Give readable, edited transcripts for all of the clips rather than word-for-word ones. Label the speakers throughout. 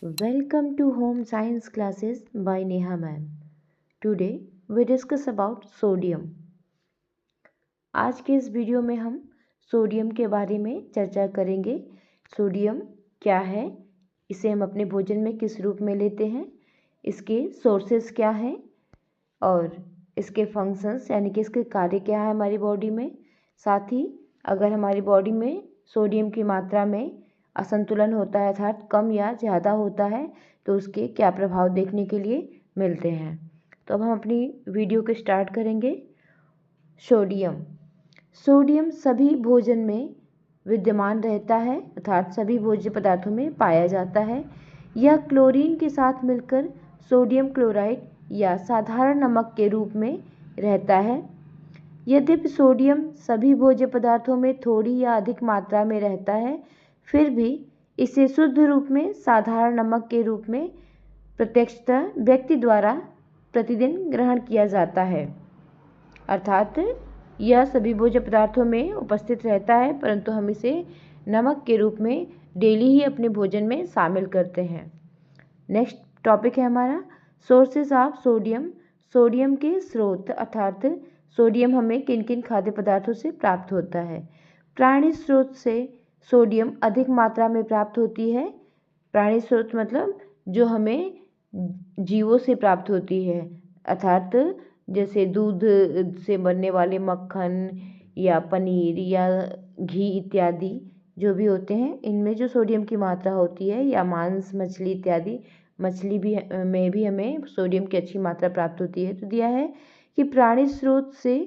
Speaker 1: Welcome to Home Science Classes by Neha Ma'am. Today we discuss about sodium. आज के इस video में हम सोडियम के बारे में चर्चा करेंगे। सोडियम क्या है, इसे हम अपने भोजन में किस रूप में लेते हैं, इसके सोर्सेस क्या हैं और इसके फंक्शंस यानी कि इसके कार्य क्या है हमारी बॉडी में। साथ ही अगर हमारी बॉडी में सोडियम की मात्रा में असंतुलन होता है अर्थात कम या ज़्यादा होता है तो उसके क्या प्रभाव देखने के लिए मिलते हैं। तो अब हम अपनी वीडियो को स्टार्ट करेंगे। सोडियम सभी भोजन में विद्यमान रहता है अर्थात सभी भोज्य पदार्थों में पाया जाता है। यह क्लोरीन के साथ मिलकर सोडियम क्लोराइड या साधारण नमक के रूप में रहता है। यद्यपि सोडियम सभी भोज्य पदार्थों में थोड़ी या अधिक मात्रा में रहता है, फिर भी इसे शुद्ध रूप में साधारण नमक के रूप में प्रत्यक्षतः व्यक्ति द्वारा प्रतिदिन ग्रहण किया जाता है। अर्थात यह सभी भोज्य पदार्थों में उपस्थित रहता है परंतु हम इसे नमक के रूप में डेली ही अपने भोजन में शामिल करते हैं। नेक्स्ट टॉपिक है हमारा सोर्सेज ऑफ सोडियम। सोडियम के स्रोत अर्थात सोडियम हमें किन किन खाद्य पदार्थों से प्राप्त होता है। प्राणी स्रोत से सोडियम अधिक मात्रा में प्राप्त होती है। प्राणी स्रोत मतलब जो हमें जीवों से प्राप्त होती है अर्थात जैसे दूध से बनने वाले मक्खन या पनीर या घी इत्यादि जो भी होते हैं, इनमें जो सोडियम की मात्रा होती है या मांस मछली इत्यादि मछली भी में भी हमें सोडियम की अच्छी मात्रा प्राप्त होती है। तो दिया है कि प्राणी स्रोत से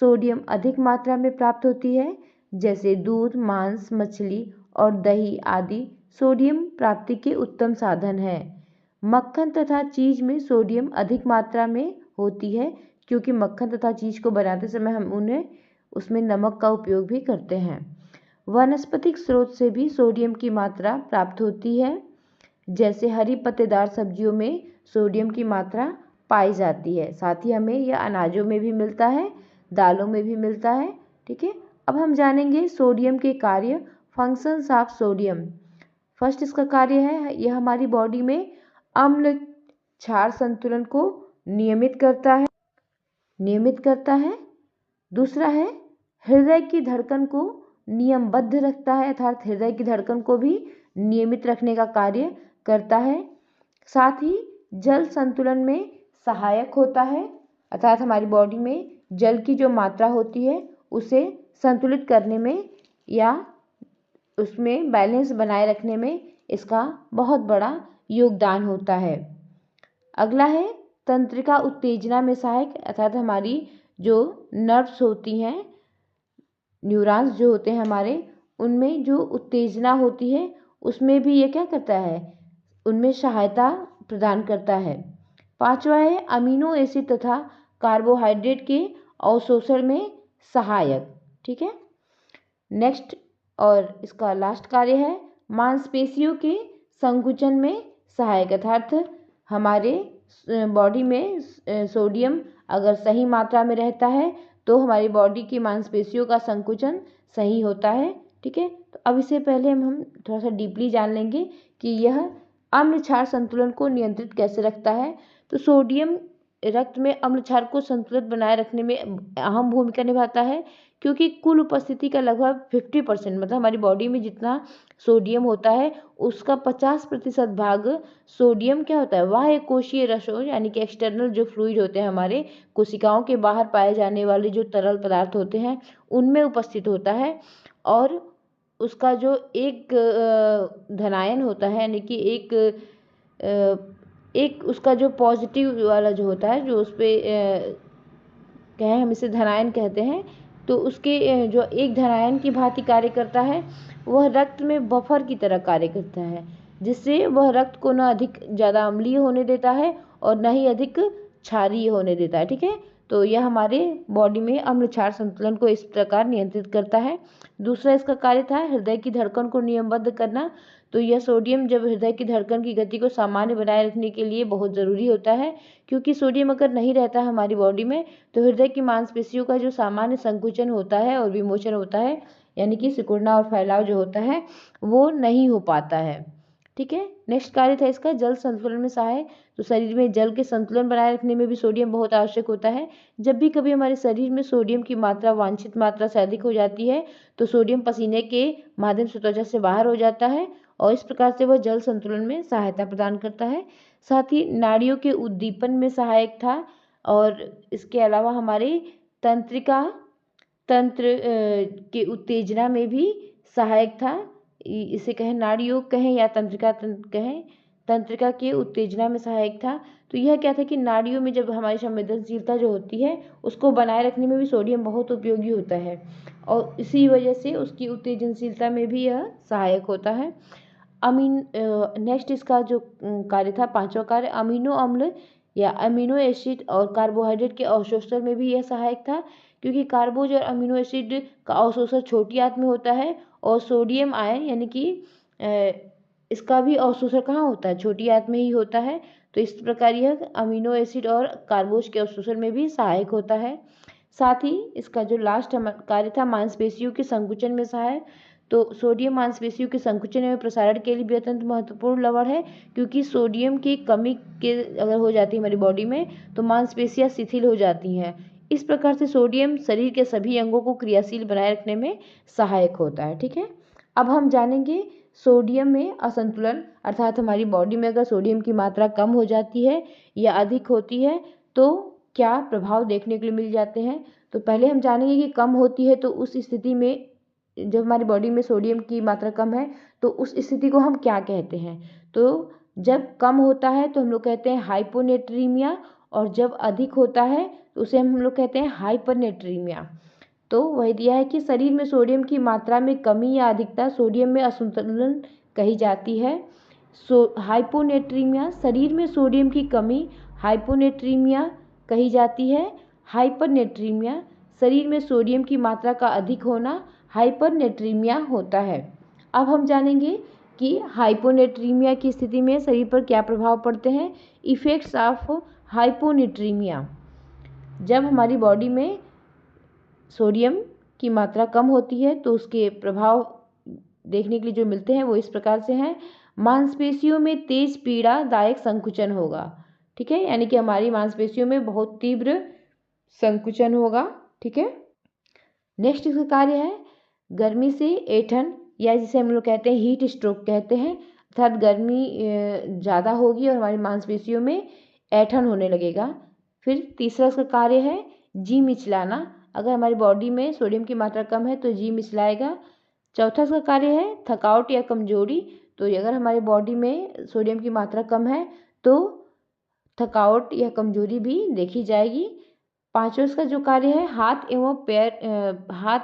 Speaker 1: सोडियम अधिक मात्रा में प्राप्त होती है जैसे दूध, मांस, मछली और दही आदि सोडियम प्राप्ति के उत्तम साधन हैं। मक्खन तथा चीज़ में सोडियम अधिक मात्रा में होती है क्योंकि मक्खन तथा चीज़ को बनाते समय हम उसमें नमक का उपयोग भी करते हैं। वनस्पतिक स्रोत से भी सोडियम की मात्रा प्राप्त होती है जैसे हरी पत्तेदार सब्जियों में सोडियम की मात्रा पाई जाती है। साथ ही हमें यह अनाजों में भी मिलता है, दालों में भी मिलता है। ठीक है, अब हम जानेंगे सोडियम के कार्य, फंक्शंस ऑफ सोडियम। फर्स्ट इसका कार्य है यह हमारी बॉडी में अम्ल क्षार संतुलन को नियमित करता है। दूसरा है हृदय की धड़कन को नियमबद्ध रखता है अर्थात हृदय की धड़कन को भी नियमित रखने का कार्य करता है। साथ ही जल संतुलन में सहायक होता है अर्थात हमारी बॉडी में जल की जो मात्रा होती है उसे संतुलित करने में या उसमें बैलेंस बनाए रखने में इसका बहुत बड़ा योगदान होता है। अगला है तंत्रिका उत्तेजना में सहायक अर्थात हमारी जो नर्व्स होती हैं, न्यूरॉन्स जो होते हैं हमारे, उनमें जो उत्तेजना होती है उसमें भी ये क्या करता है, उनमें सहायता प्रदान करता है। पांचवा है अमीनो एसिड तथा कार्बोहाइड्रेट के अवशोषण में सहायक। ठीक है, नेक्स्ट और इसका लास्ट कार्य है मांसपेशियों के संकुचन में सहायक अर्थात हमारे बॉडी में सोडियम अगर सही मात्रा में रहता है तो हमारी बॉडी की मांसपेशियों का संकुचन सही होता है। ठीक है, तो अब इससे पहले हम थोड़ा सा डीपली जान लेंगे कि यह अम्ल क्षार संतुलन को नियंत्रित कैसे रखता है। तो सोडियम रक्त में अम्ल क्षार को संतुलित बनाए रखने में अहम भूमिका निभाता है क्योंकि कुल उपस्थिति का लगभग 50% मतलब हमारी बॉडी में जितना सोडियम होता है उसका 50% भाग सोडियम क्या होता है, बाह्य कोशीय रसों यानी कि एक्सटर्नल जो फ्लूइड होते हैं हमारे कोशिकाओं के बाहर पाए जाने वाले जो तरल पदार्थ होते हैं उनमें उपस्थित होता है। और उसका जो एक धनायन होता है यानी कि एक उसका जो पॉजिटिव वाला जो होता है जो उस पर कहें हम इसे धनायन कहते हैं, तो उसके जो एक धनायन की भांति कार्य करता है वह रक्त में बफर की तरह कार्य करता है जिससे वह रक्त को न अधिक ज़्यादा अम्लीय होने देता है और न ही अधिक क्षारीय होने देता है। ठीक है, तो यह हमारे बॉडी में अम्ल क्षार संतुलन को इस प्रकार नियंत्रित करता है। दूसरा इसका कार्य था हृदय की धड़कन को नियमबद्ध करना। तो यह सोडियम जब हृदय की धड़कन की गति को सामान्य बनाए रखने के लिए बहुत ज़रूरी होता है क्योंकि सोडियम अगर नहीं रहता हमारी बॉडी में तो हृदय की मांसपेशियों का जो सामान्य संकुचन होता है और विमोचन होता है यानी कि सिकुड़ना और फैलाव जो होता है वो नहीं हो पाता है। ठीक है। नेक्स्ट कार्य था इसका जल संतुलन में सहायक। तो शरीर में जल के संतुलन बनाए रखने में भी सोडियम बहुत आवश्यक होता है। जब भी कभी हमारे शरीर में सोडियम की मात्रा वांछित मात्रा से अधिक हो जाती है तो सोडियम पसीने के माध्यम से त्वचा से बाहर हो जाता है और इस प्रकार से वह जल संतुलन में सहायता प्रदान करता है। साथ ही नाड़ियों के उद्दीपन में सहायक था और इसके अलावा हमारे तंत्र के उत्तेजना में भी सहायक था। इसे कहें नाड़ियों कहें या तंत्रिका कहें, तंत्रिका के उत्तेजना में सहायक था। तो यह क्या था कि नाड़ियों में जब हमारी संवेदनशीलता जो होती है उसको बनाए रखने में भी सोडियम बहुत उपयोगी होता है और इसी वजह से उसकी उत्तेजनशीलता में भी यह सहायक होता है। नेक्स्ट इसका जो कार्य था, पांचवा कार्य, अमीनो अम्ल या अमीनो एसिड और कार्बोहाइड्रेट के अवशोषण में भी यह सहायक था, क्योंकि कार्बोज और अमीनो एसिड का अवशोषण छोटी आंत में होता है और सोडियम आयन यानी कि इसका भी अवशोषण कहाँ होता है, छोटी आंत में ही होता है। तो इस प्रकार यह अमीनो एसिड और कार्बोज के अवशोषण में भी सहायक होता है। साथ ही इसका जो लास्ट कार्य था, मांसपेशियों के संकुचन में सहायक। तो सोडियम मांसपेशियों के संकुचन एवं प्रसारण के लिए भी अत्यंत महत्वपूर्ण लवण है, क्योंकि सोडियम की कमी के अगर हो जाती है हमारी बॉडी में तो मांसपेशियां शिथिल हो जाती हैं। इस प्रकार से सोडियम शरीर के सभी अंगों को क्रियाशील बनाए रखने में सहायक होता है। ठीक है। अब हम जानेंगे सोडियम में असंतुलन, अर्थात हमारी बॉडी में अगर सोडियम की मात्रा कम हो जाती है या अधिक होती है तो क्या प्रभाव देखने के लिए मिल जाते हैं। तो पहले हम जानेंगे कि कम होती है तो उस स्थिति में, जब हमारी बॉडी में सोडियम की मात्रा कम है तो उस स्थिति को हम क्या कहते हैं। तो जब कम होता है तो हम लोग कहते हैं हाइपोनेट्रीमिया, और जब अधिक होता है तो उसे हम लोग कहते हैं हाइपरनेट्रीमिया। तो वही दिया है कि शरीर में सोडियम की मात्रा में कमी या अधिकता सोडियम में असंतुलन कही जाती है। हाइपोनेट्रीमिया, शरीर में सोडियम की कमी हाइपोनेट्रीमिया कही जाती है। हाइपरनेट्रीमिया, शरीर में सोडियम की मात्रा का अधिक होना हाइपरनेट्रीमिया होता है। अब हम जानेंगे कि हाइपोनेट्रीमिया की स्थिति में शरीर पर क्या प्रभाव पड़ते हैं। इफेक्ट्स ऑफ हाइपोनेट्रीमिया, जब हमारी बॉडी में सोडियम की मात्रा कम होती है तो उसके प्रभाव देखने के लिए जो मिलते हैं वो इस प्रकार से हैं। मांसपेशियों में तेज पीड़ादायक संकुचन होगा। ठीक है, यानी कि हमारी मांसपेशियों में बहुत तीव्र संकुचन होगा। ठीक है। नेक्स्ट इसका कार्य है गर्मी से ऐंठन, या जिसे हम लोग कहते हैं हीट स्ट्रोक कहते हैं, अर्थात गर्मी ज़्यादा होगी और हमारी मांसपेशियों में ऐंठन होने लगेगा। फिर तीसरा इसका कार्य है जी मिचलाना, अगर हमारी बॉडी में सोडियम की मात्रा कम है तो जी मिचलाएगा। चौथा इसका कार्य है थकावट या कमजोरी, तो अगर हमारी बॉडी में सोडियम की मात्रा कम है तो थकावट या कमजोरी भी देखी जाएगी। पांचवा इसका जो कार्य है हाथ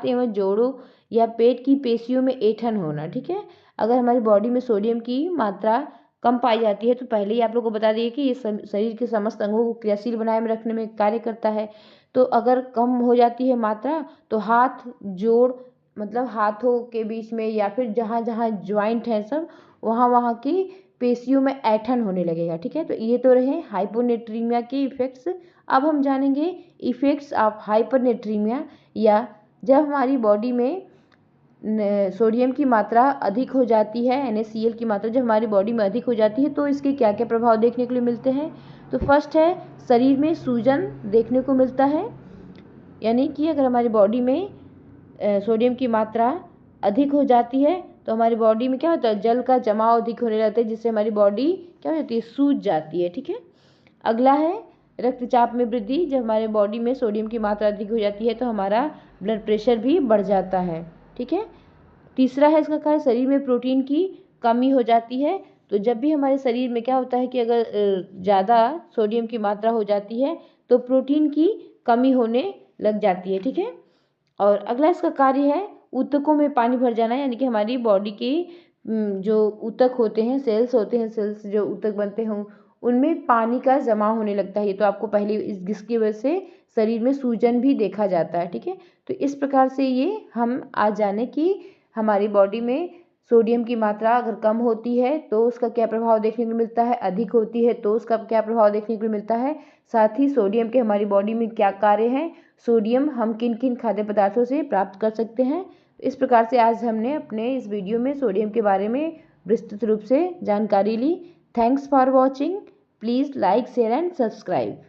Speaker 1: एवं जोड़ों या पेट की पेशियों में ऐंठन होना। ठीक है, अगर हमारी बॉडी में सोडियम की मात्रा कम पाई जाती है तो पहले ही आप लोगों को बता दिए कि ये शरीर के समस्त अंगों को क्रियाशील बनाए में रखने में कार्य करता है। तो अगर कम हो जाती है मात्रा तो हाथ जोड़, मतलब हाथों के बीच में या फिर जहाँ जहाँ ज्वाइंट है सब वहाँ की पेशियों में ऐंठन होने लगेगा। ठीक है, तो ये तो रहे हाइपोनेट्रीमिया के इफेक्ट्स। अब हम जानेंगे इफेक्ट्स ऑफ हाइपरनेट्रीमिया, या जब हमारी बॉडी में सोडियम की मात्रा अधिक हो जाती है, NaCl की मात्रा जब हमारी बॉडी में अधिक हो जाती है तो इसके क्या क्या प्रभाव देखने के लिए मिलते हैं। तो फर्स्ट है शरीर में सूजन देखने को मिलता है, यानी कि अगर हमारी बॉडी में सोडियम की मात्रा अधिक हो जाती है तो हमारी बॉडी में क्या होता है, जल का जमाव अधिक होने लगता है, जिससे हमारी बॉडी क्या हो जाती है, सूज जाती है। ठीक है। अगला है रक्तचाप में वृद्धि, जब हमारे बॉडी में सोडियम की मात्रा अधिक हो जाती है तो हमारा ब्लड प्रेशर भी बढ़ जाता है। ठीक है। तीसरा है इसका कार्य शरीर में प्रोटीन की कमी हो जाती है, तो जब भी हमारे शरीर में क्या होता है कि अगर ज़्यादा सोडियम की मात्रा हो जाती है तो प्रोटीन की कमी होने लग जाती है। ठीक है। और अगला इसका कार्य है ऊतकों में पानी भर जाना, यानी कि हमारी बॉडी के जो ऊतक होते हैं, सेल्स होते हैं, सेल्स जो ऊतक बनते हैं उनमें पानी का जमा होने लगता है। तो आपको पहले जिसकी वजह से शरीर में सूजन भी देखा जाता है। ठीक है, तो इस प्रकार से ये हम आज जाने कि हमारी बॉडी में सोडियम की मात्रा अगर कम होती है तो उसका क्या प्रभाव देखने को मिलता है, अधिक होती है तो उसका क्या प्रभाव देखने को मिलता है, साथ ही सोडियम के हमारी बॉडी में क्या कार्य हैं, सोडियम हम किन किन खाद्य पदार्थों से प्राप्त कर सकते हैं। इस प्रकार से आज हमने अपने इस वीडियो में सोडियम के बारे में विस्तृत रूप से जानकारी ली। Thanks for watching. Please like share and subscribe.